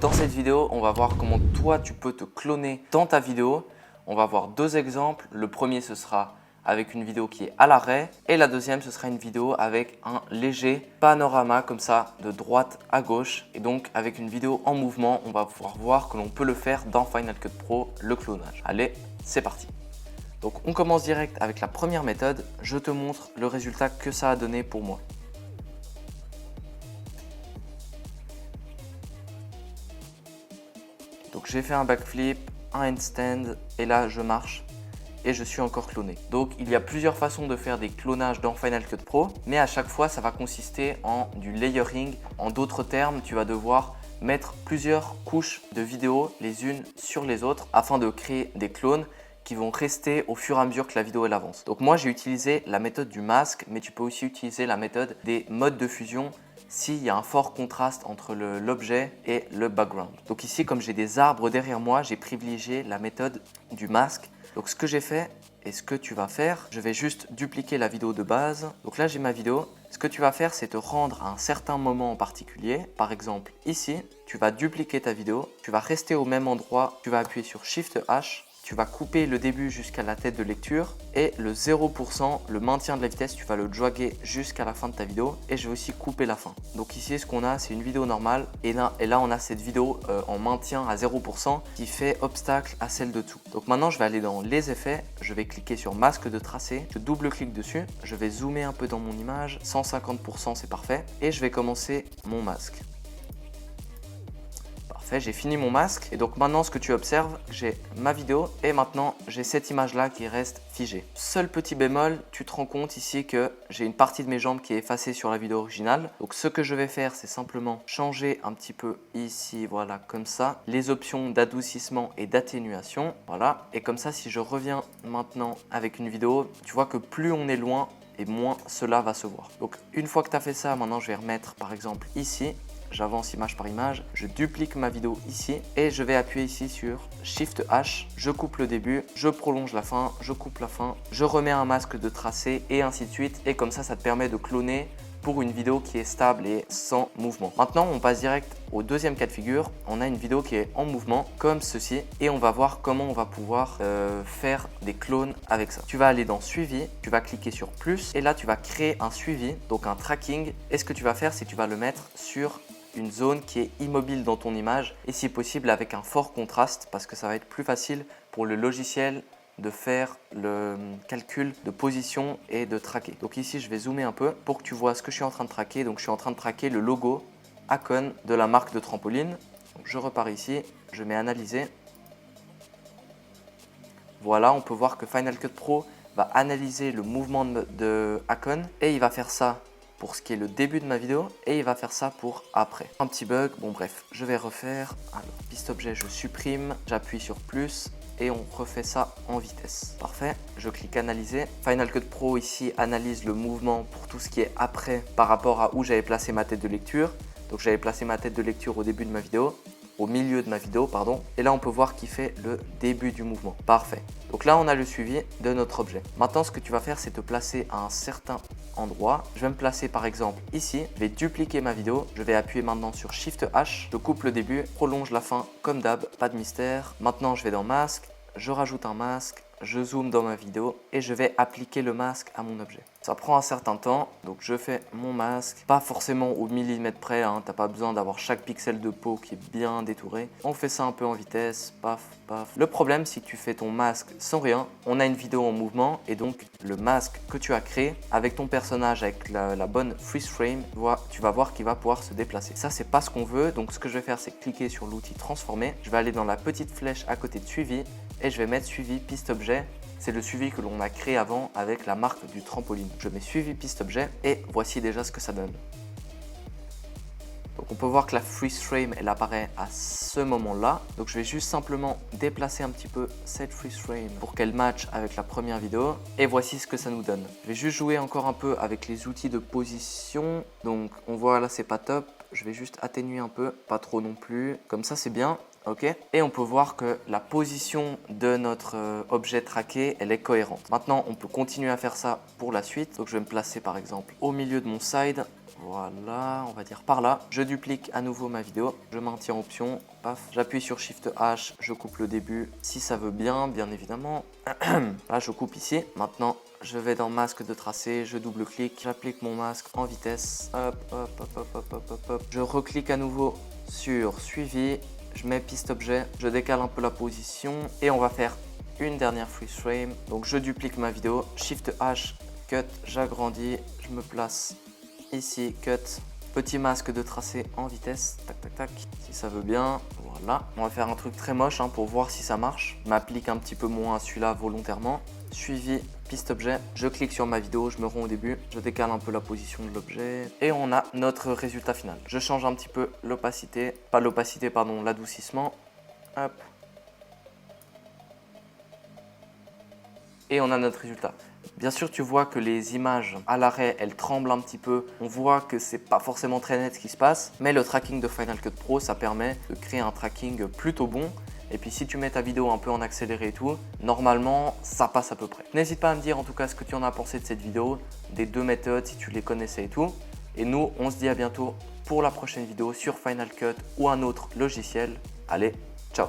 Dans cette vidéo, on va voir comment toi tu peux te cloner dans ta vidéo. On va voir deux exemples. Le premier, ce sera avec une vidéo qui est à l'arrêt et la deuxième, ce sera une vidéo avec un léger panorama comme ça de droite à gauche. Et donc avec une vidéo en mouvement, on va pouvoir voir que l'on peut le faire dans Final Cut Pro, le clonage. Allez, c'est parti. Donc on commence direct avec la première méthode. Je te montre le résultat que ça a donné pour moi. Donc j'ai fait un backflip, un handstand et là je marche et je suis encore cloné. Donc il y a plusieurs façons de faire des clonages dans Final Cut Pro, mais à chaque fois ça va consister en du layering. En d'autres termes, tu vas devoir mettre plusieurs couches de vidéos les unes sur les autres afin de créer des clones qui vont rester au fur et à mesure que la vidéo elle avance. Donc moi j'ai utilisé la méthode du masque, mais tu peux aussi utiliser la méthode des modes de fusion s'il y a un fort contraste entre l'objet et le background. Donc ici, comme j'ai des arbres derrière moi, j'ai privilégié la méthode du masque. Donc ce que j'ai fait et ce que tu vas faire, je vais juste dupliquer la vidéo de base. Donc là j'ai ma vidéo. Ce que tu vas faire, c'est te rendre à un certain moment en particulier. Par exemple ici, tu vas dupliquer ta vidéo, tu vas rester au même endroit, tu vas appuyer sur Shift H. Tu vas couper le début jusqu'à la tête de lecture et le 0%, le maintien de la vitesse, tu vas le draguer jusqu'à la fin de ta vidéo et je vais aussi couper la fin. Donc ici, ce qu'on a, c'est une vidéo normale et là on a cette vidéo en maintien à 0% qui fait obstacle à celle de tout. Donc maintenant, je vais aller dans les effets, je vais cliquer sur masque de tracé, je double-clique dessus, je vais zoomer un peu dans mon image, 150% c'est parfait et je vais commencer mon masque. J'ai fini mon masque et donc maintenant ce que tu observes, j'ai ma vidéo et maintenant j'ai cette image là qui reste figée. Seul petit bémol, tu te rends compte ici que j'ai une partie de mes jambes qui est effacée sur la vidéo originale. Donc ce que je vais faire, c'est simplement changer un petit peu ici, voilà, comme ça, les options d'adoucissement et d'atténuation, voilà. Et comme ça, si je reviens maintenant avec une vidéo, tu vois que plus on est loin et moins cela va se voir. Donc une fois que tu as fait ça, maintenant je vais remettre par exemple ici. J'avance image par image, je duplique ma vidéo ici et je vais appuyer ici sur Shift H, je coupe le début, je prolonge la fin, je coupe la fin, je remets un masque de tracé et ainsi de suite. Et comme ça te permet de cloner pour une vidéo qui est stable et sans mouvement. Maintenant, on passe direct au deuxième cas de figure. On a une vidéo qui est en mouvement comme ceci et on va voir comment on va pouvoir faire des clones avec ça. Tu vas aller dans suivi, tu vas cliquer sur plus et là tu vas créer un suivi, donc un tracking. Et ce que tu vas faire, c'est que tu vas le mettre sur une zone qui est immobile dans ton image et si possible avec un fort contraste parce que ça va être plus facile pour le logiciel de faire le calcul de position et de traquer. Donc ici, je vais zoomer un peu pour que tu vois ce que je suis en train de traquer. Donc je suis en train de traquer le logo Acon de la marque de trampoline. Donc, je repars ici, je mets analyser. Voilà, on peut voir que Final Cut Pro va analyser le mouvement de Acon et il va faire ça pour ce qui est le début de ma vidéo et il va faire ça pour après. Un petit bug, bon bref, je vais refaire. Alors, piste objet, je supprime, j'appuie sur plus et on refait ça en vitesse. Parfait, je clique analyser. Final Cut Pro ici analyse le mouvement pour tout ce qui est après par rapport à où j'avais placé ma tête de lecture. Donc j'avais placé ma tête de lecture au début de ma vidéo, au milieu de ma vidéo, pardon. Et là, on peut voir qu'il fait le début du mouvement. Parfait. Donc là, on a le suivi de notre objet. Maintenant, ce que tu vas faire, c'est te placer à un certain endroit. Je vais me placer par exemple ici. Je vais dupliquer ma vidéo. Je vais appuyer maintenant sur Shift H. Je coupe le début, prolonge la fin comme d'hab, pas de mystère. Maintenant, je vais dans masque. Je rajoute un masque. Je zoome dans ma vidéo et je vais appliquer le masque à mon objet. Ça prend un certain temps, donc je fais mon masque, pas forcément au millimètre près, hein, t'as pas besoin d'avoir chaque pixel de peau qui est bien détouré. On fait ça un peu en vitesse, paf, paf. Le problème, c'est que tu fais ton masque sans rien, on a une vidéo en mouvement et donc le masque que tu as créé avec ton personnage, avec la bonne freeze frame, tu vas voir qu'il va pouvoir se déplacer. Ça, c'est pas ce qu'on veut, donc ce que je vais faire, c'est cliquer sur l'outil transformer. Je vais aller dans la petite flèche à côté de suivi et je vais mettre suivi piste objet. C'est le suivi que l'on a créé avant avec la marque du trampoline. Je mets suivi piste objet et voici déjà ce que ça donne. Donc on peut voir que la freeze frame elle apparaît à ce moment-là. Donc je vais juste simplement déplacer un petit peu cette freeze frame pour qu'elle matche avec la première vidéo. Et voici ce que ça nous donne. Je vais juste jouer encore un peu avec les outils de position. Donc on voit là c'est pas top. Je vais juste atténuer un peu, pas trop non plus. Comme ça c'est bien. Ok, et on peut voir que la position de notre objet traqué, elle est cohérente. Maintenant, on peut continuer à faire ça pour la suite. Donc, je vais me placer par exemple au milieu de mon side. Voilà, on va dire par là. Je duplique à nouveau ma vidéo. Je maintiens option. Paf. J'appuie sur Shift H. Je coupe le début. Si ça veut bien, bien évidemment. Là, je coupe ici. Maintenant, je vais dans masque de tracé. Je double-clique. J'applique mon masque en vitesse. Hop, hop, hop, hop, hop, hop, hop, hop. Je reclique à nouveau sur suivi. Je mets piste objet. Je décale un peu la position. Et on va faire une dernière freeze frame. Donc, je duplique ma vidéo. Shift H. Cut. J'agrandis. Je me place ici, cut, petit masque de tracé en vitesse, tac tac tac, si ça veut bien, voilà. On va faire un truc très moche pour voir si ça marche. Je m'applique un petit peu moins à celui-là volontairement. Suivi, piste objet, je clique sur ma vidéo, je me rends au début, je décale un peu la position de l'objet et on a notre résultat final. Je change un petit peu l'opacité, pas l'opacité, pardon, l'adoucissement, hop. Et on a notre résultat. Bien sûr, tu vois que les images à l'arrêt, elles tremblent un petit peu. On voit que c'est pas forcément très net ce qui se passe, mais le tracking de Final Cut Pro, ça permet de créer un tracking plutôt bon. Et puis si tu mets ta vidéo un peu en accéléré et tout, normalement, ça passe à peu près. N'hésite pas à me dire en tout cas ce que tu en as pensé de cette vidéo, des deux méthodes, si tu les connaissais et tout. Et nous, on se dit à bientôt pour la prochaine vidéo sur Final Cut ou un autre logiciel. Allez, ciao!